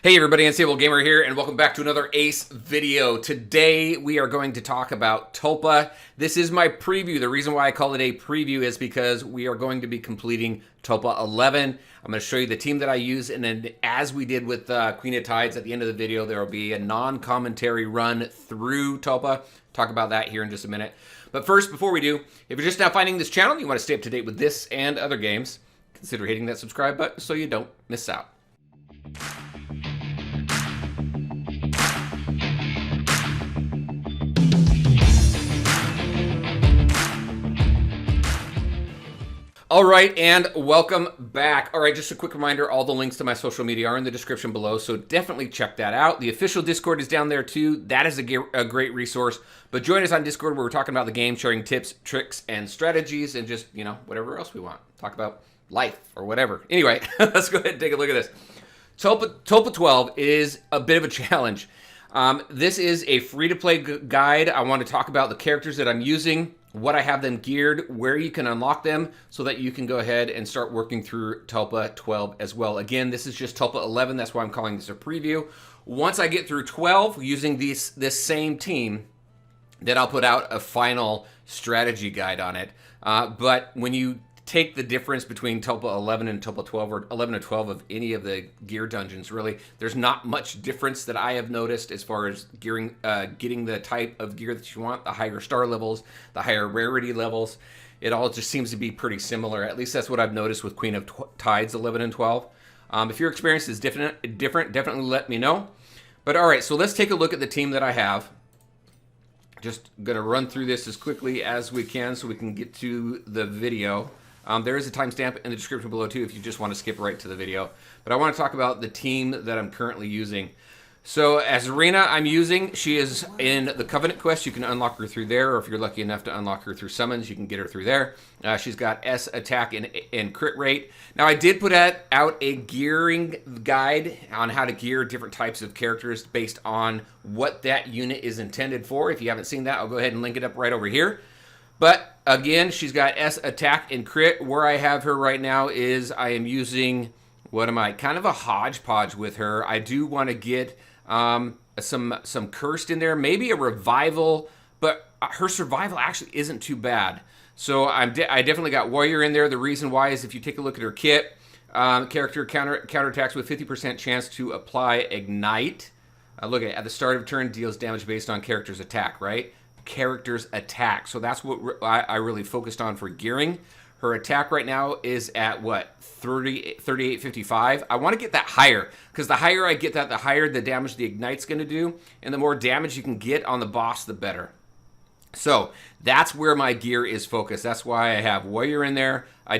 Hey everybody, Unstable Gamer here, and welcome back to another Ace video. Today we are going to talk about Tulpa. This is my preview. The reason why I call it a preview is because we are going to be completing Tulpa 11. I'm going to show you the team that I use, and then as we did with Queen of Tides at the end of the video, there will be a non-commentary run through Tulpa. Talk about that here in just a minute. But first, before we do, if you're just now finding this channel and you want to stay up to date with this and other games, consider hitting that subscribe button so you don't miss out. All right, and welcome back. All right, just a quick reminder, all the links to my social media are in the description below, so definitely check that out. The official Discord is down there too. That is a great resource. But join us on Discord where we're talking about the game, sharing tips, tricks, and strategies, and just, you know, whatever else we want. Talk about life or whatever. Anyway, let's go ahead and take a look at this. Tulpa 12 is a bit of a challenge. This is a free-to-play guide. I want to talk about the characters that I'm using, what I have them geared, where you can unlock them so that you can go ahead and start working through Tulpa 12 as well. Again, this is just Tulpa 11. That's why I'm calling this a preview. Once I get through 12 using this same team, then I'll put out a final strategy guide on it. But when you take the difference between Tulpa 11 and Tulpa 12, or 11 and 12 of any of the gear dungeons, really, there's not much difference that I have noticed as far as gearing, getting the type of gear that you want, the higher star levels, the higher rarity levels. It all just seems to be pretty similar. At least that's what I've noticed with Queen of Tides 11 and 12. If your experience is different, definitely let me know. But all right, so let's take a look at the team that I have. Just gonna run through this as quickly as we can so we can get to the video. There is a timestamp in the description below too if you just want to skip right to the video. But I want to talk about the team that I'm currently using. So as Arena I'm using, she is in the Covenant quest. You can unlock her through there, or if you're lucky enough to unlock her through summons, you can get her through there. She's got S attack and crit rate. Now I did put out a gearing guide on how to gear different types of characters based on what that unit is intended for. If you haven't seen that, I'll go ahead and link it up right over here. But again, she's got S attack and crit. Where I have her right now is I am using, what am I? Kind of a hodgepodge with her. I do want to get some cursed in there, maybe a revival, but her survival actually isn't too bad. So I definitely got warrior in there. The reason why is if you take a look at her kit, character counterattacks with 50% chance to apply ignite. Look at the start of turn, deals damage based on character's attack, right? Character's attack. So that's what I really focused on for gearing. Her attack right now is at what? 3855. I want to get that higher because the higher I get that, the higher the damage the ignite's going to do, and the more damage you can get on the boss, the better. So that's where my gear is focused. That's why I have warrior in there. I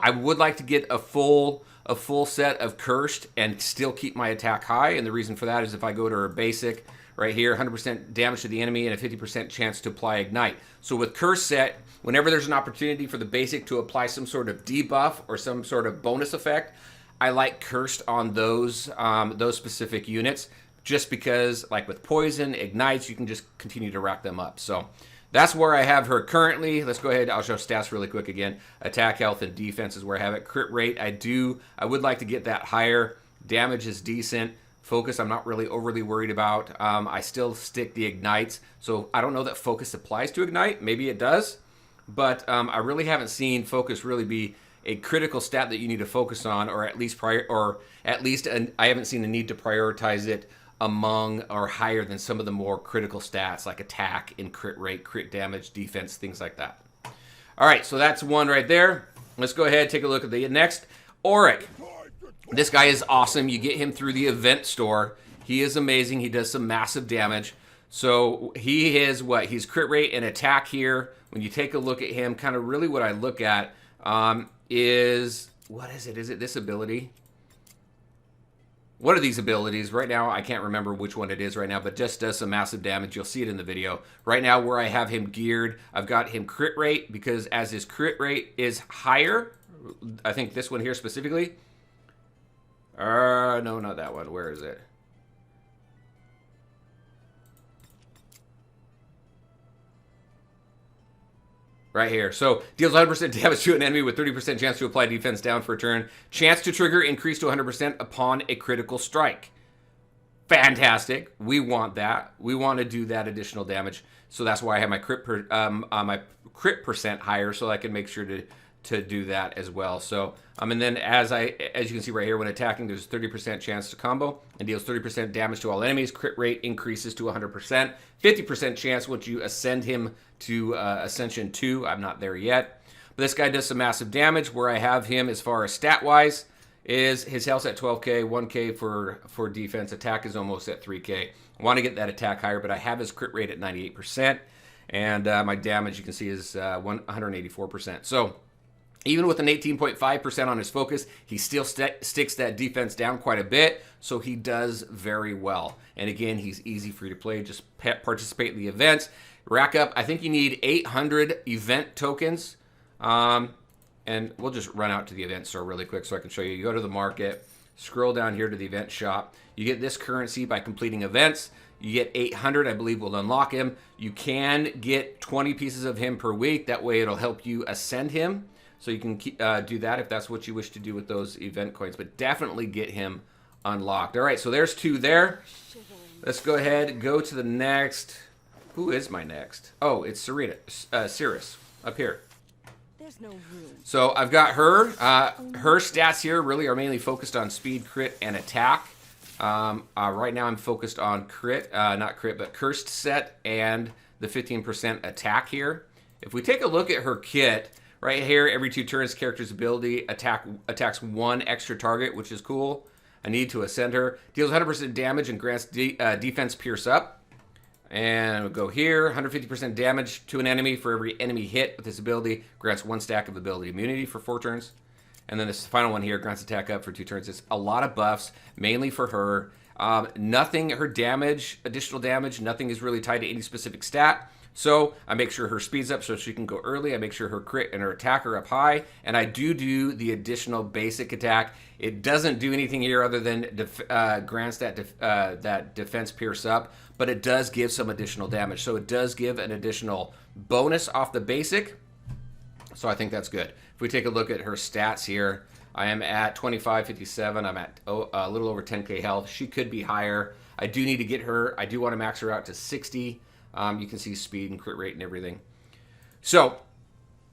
would like to get a full set of cursed and still keep my attack high, and the reason for that is if I go to her basic right here, 100% damage to the enemy and a 50% chance to apply ignite. So with curse set, whenever there's an opportunity for the basic to apply some sort of debuff or some sort of bonus effect, I like cursed on those specific units, just because like with poison, ignites, you can just continue to rack them up. So that's where I have her currently. Let's go ahead, I'll show stats really quick again. Attack, health, and defense is where I have it. Crit rate, I would like to get that higher. Damage is decent. Focus, I'm not really overly worried about. I still stick the ignites, so I don't know that focus applies to ignite. Maybe it does, but I really haven't seen focus really be a critical stat that you need to focus on, or at least I haven't seen the need to prioritize it among or higher than some of the more critical stats like attack and crit rate, crit damage, defense, things like that. All right, so that's one right there. Let's go ahead and take a look at the next. Auric. This guy is awesome. You get him through the event store. He is amazing. He does some massive damage. So he is what? He's crit rate and attack here. When you take a look at him, kind of really what I look at is, what is it? Is it this ability? One of these abilities. Right now, I can't remember which one it is right now, but just does some massive damage. You'll see it in the video. Right now, where I have him geared, I've got him crit rate, because as his crit rate is higher, I think this one here specifically, no, not that one. Where is it? Right here. So deals 100% damage to an enemy with 30% chance to apply defense down for a turn. Chance to trigger increased to 100% upon a critical strike. Fantastic. We want that. We want to do that additional damage. So that's why I have my crit percent higher, so I can make sure to do that as well. So and then as you can see right here, when attacking, there's 30% chance to combo and deals 30% damage to all enemies. Crit rate increases to 100%. 50% chance once you ascend him to Ascension 2. I'm not there yet. But this guy does some massive damage. Where I have him as far as stat-wise is his health's at 12k, 1k for defense. Attack is almost at 3k. I want to get that attack higher, but I have his crit rate at 98%. And my damage, you can see, is 184%. So even with an 18.5% on his focus, he still sticks that defense down quite a bit, so he does very well. And again, he's easy for you to play. Just participate in the events. Rack up, I think you need 800 event tokens. And we'll just run out to the event store really quick so I can show you. You go to the market, scroll down here to the event shop. You get this currency by completing events. You get 800, I believe, will unlock him. You can get 20 pieces of him per week. That way it'll help you ascend him. So you can do that if that's what you wish to do with those event coins. But definitely get him unlocked. All right, so there's 2 there. Let's go ahead and go to the next. Who is my next? Oh, it's Cirrus up here. No room. So I've got her. Her stats here really are mainly focused on speed, crit, and attack. Right now I'm focused on crit, not crit, but cursed set and the 15% attack here. If we take a look at her kit, right here, every 2 turns, character's ability attacks 1 extra target, which is cool. I need to ascend her. Deals 100% damage and grants defense pierce up. And we'll go here, 150% damage to an enemy for every enemy hit with this ability. Grants 1 stack of ability immunity for 4 turns. And then this final one here, grants attack up for 2 turns. It's a lot of buffs, mainly for her. Nothing, her damage, additional damage, nothing is really tied to any specific stat. So I make sure her speed's up so she can go early. I make sure her crit and her attack are up high. And I do the additional basic attack. It doesn't do anything here other than grants that defense pierce up. But it does give some additional damage. So it does give an additional bonus off the basic. So I think that's good. If we take a look at her stats here, I am at 2557. I'm at a little over 10k health. She could be higher. I do need to get her. I do want to max her out to 60. You can see speed and crit rate and everything. So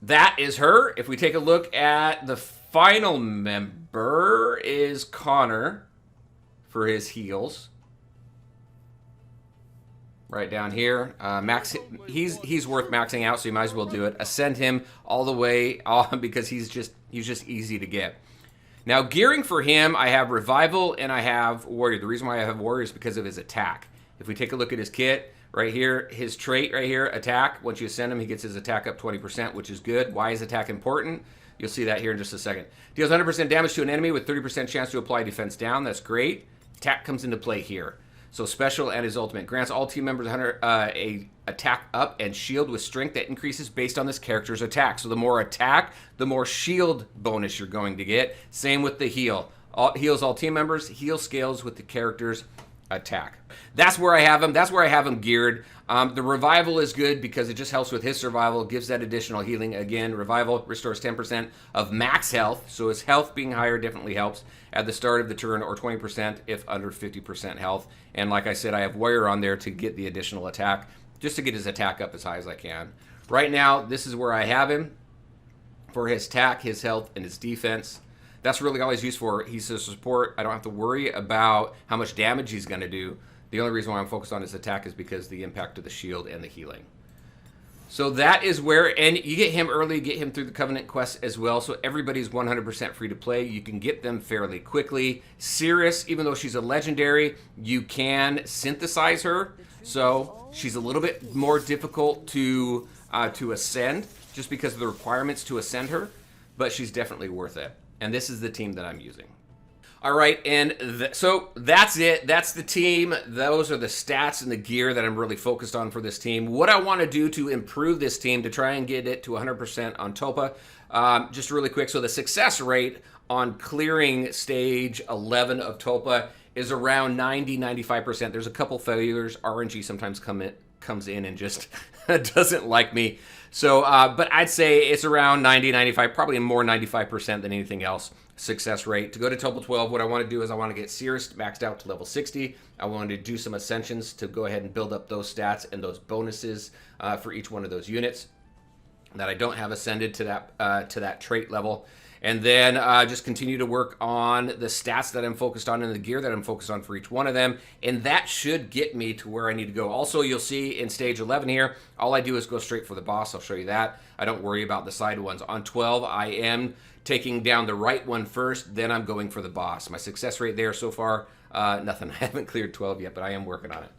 that is her. If we take a look at the final member is Connor for his heals. Right down here, he's worth maxing out, so you might as well do it. Ascend him all the way because he's just easy to get. Now gearing for him, I have Revival and I have Warrior. The reason why I have Warrior is because of his attack. If we take a look at his kit right here, his trait right here, attack. Once you ascend him, he gets his attack up 20%, which is good. Why is attack important? You'll see that here in just a second. Deals 100% damage to an enemy with 30% chance to apply defense down. That's great. Attack comes into play here. So special and his ultimate grants all team members a attack up and shield with strength that increases based on this character's attack. So the more attack, the more shield bonus you're going to get. Same with the heal. Heals all team members. Heal scales with the character's attack. That's where I have him. That's where I have him geared. The revival is good because it just helps with his survival, gives that additional healing. Again, revival restores 10% of max health, so his health being higher definitely helps at the start of the turn, or 20% if under 50% health. And like I said, I have Warrior on there to get the additional attack, just to get his attack up as high as I can. Right now, this is where I have him for his attack, his health, and his defense. That's really all he's used for. He's a support. I don't have to worry about how much damage he's going to do. The only reason why I'm focused on his attack is because the impact of the shield and the healing. So that is where, and you get him early, get him through the Covenant quest as well. So everybody's 100% free to play. You can get them fairly quickly. Cirrus, even though she's a legendary, you can synthesize her. So she's a little bit more difficult to ascend just because of the requirements to ascend her, but she's definitely worth it. And this is the team that I'm using. All right, and so that's it. That's the team. Those are the stats and the gear that I'm really focused on for this team. What I want to do to improve this team to try and get it to 100% on Tulpa, just really quick. So the success rate on clearing stage 11 of Tulpa is around 90-95%. There's a couple failures. RNG sometimes comes in and just doesn't like me. So, but I'd say it's around 90-95, probably more 95% than anything else success rate. To go to Tulpa 12, what I want to do is I want to get Cirrus maxed out to level 60. I want to do some Ascensions to go ahead and build up those stats and those bonuses for each one of those units that I don't have ascended to that trait level. And then just continue to work on the stats that I'm focused on and the gear that I'm focused on for each one of them. And that should get me to where I need to go. Also, you'll see in stage 11 here, all I do is go straight for the boss. I'll show you that. I don't worry about the side ones. On 12, I am taking down the right one first, then I'm going for the boss. My success rate there so far, nothing. I haven't cleared 12 yet, but I am working on it.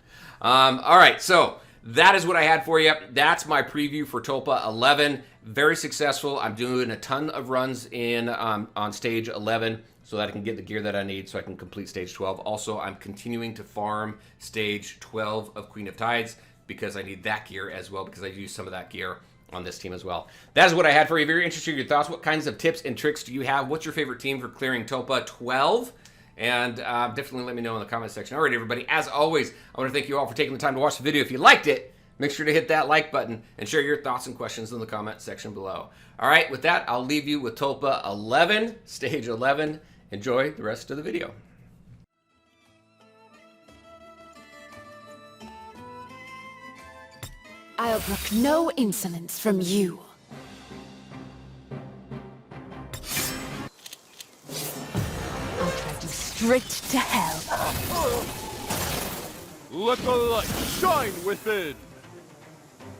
All right, so that is what I had for you. That's my preview for Tulpa 11. Very successful. I'm doing a ton of runs in on stage 11 so that I can get the gear that I need so I can complete stage 12. Also, I'm continuing to farm stage 12 of Queen of Tides because I need that gear as well, because I use some of that gear on this team as well. That is what I had for you. Very interested in your thoughts. What kinds of tips and tricks do you have? What's your favorite team for clearing Tulpa 12? And definitely let me know in the comment section. All right, everybody, as always, I want to thank you all for taking the time to watch the video. If you liked it, make sure to hit that like button and share your thoughts and questions in the comment section below. All right, with that, I'll leave you with Tulpa 11, stage 11. Enjoy the rest of the video. I'll brook no insolence from you. I'll drive you straight to hell. Let the light shine within!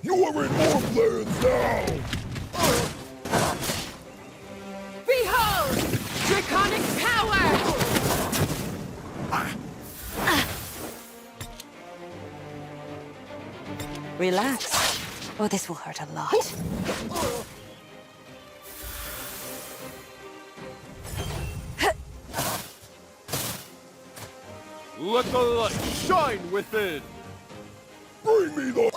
You are in Northlands now! Behold! Draconic power! Relax, or this will hurt a lot. Let the light shine within! Bring me the...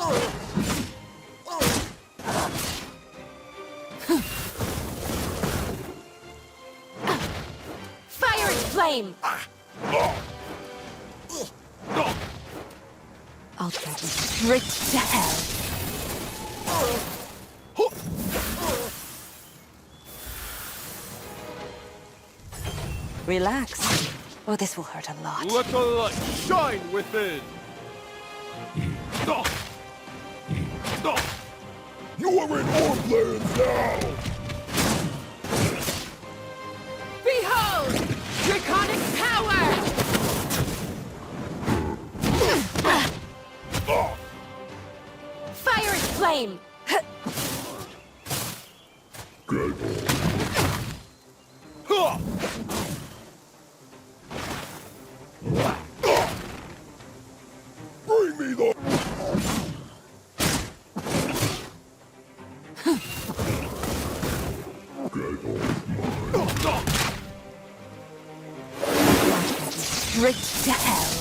Fire and flame! I'll drive you straight to hell. Relax, or this will hurt a lot. Let the light shine within! You are in Northlands now! Behold! Draconic power! Fire and flame! Bring me the... Straight to hell.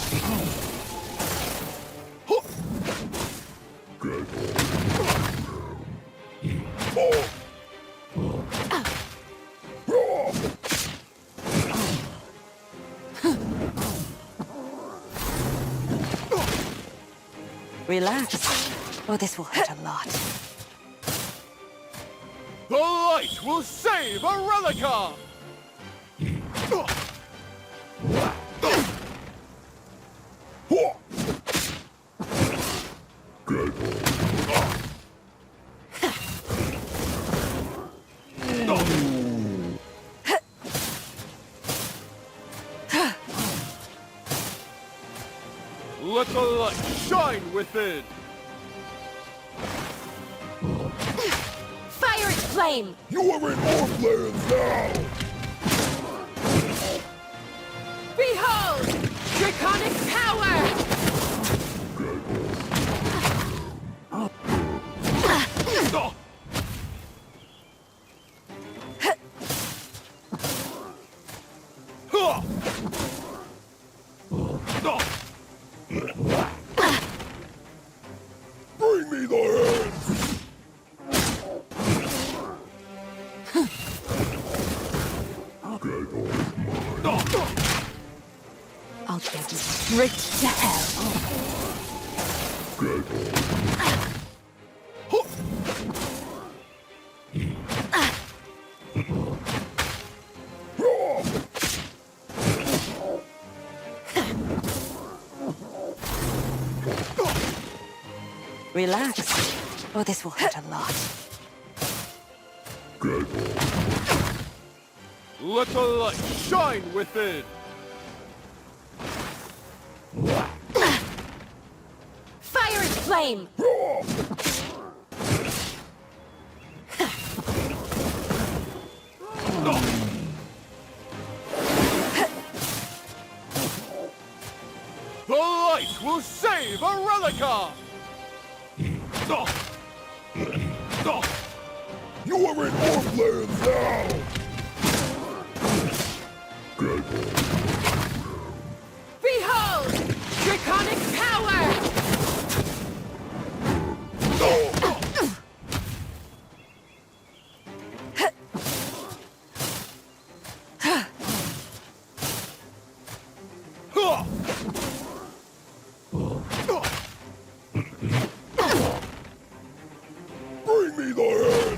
Relax, or this will hurt a lot. The light will save Arelica! Let the light shine within! Fire and flame! You are in Northlands now! Behold! Draconic power! Bring me the hands! I'll drive you straight to hell. Relax, or this will hurt a lot. Let the light shine within. Fire and flame! The light will save Arelica! You are in Northlands now! Behold! Draconic power! Bring me the head!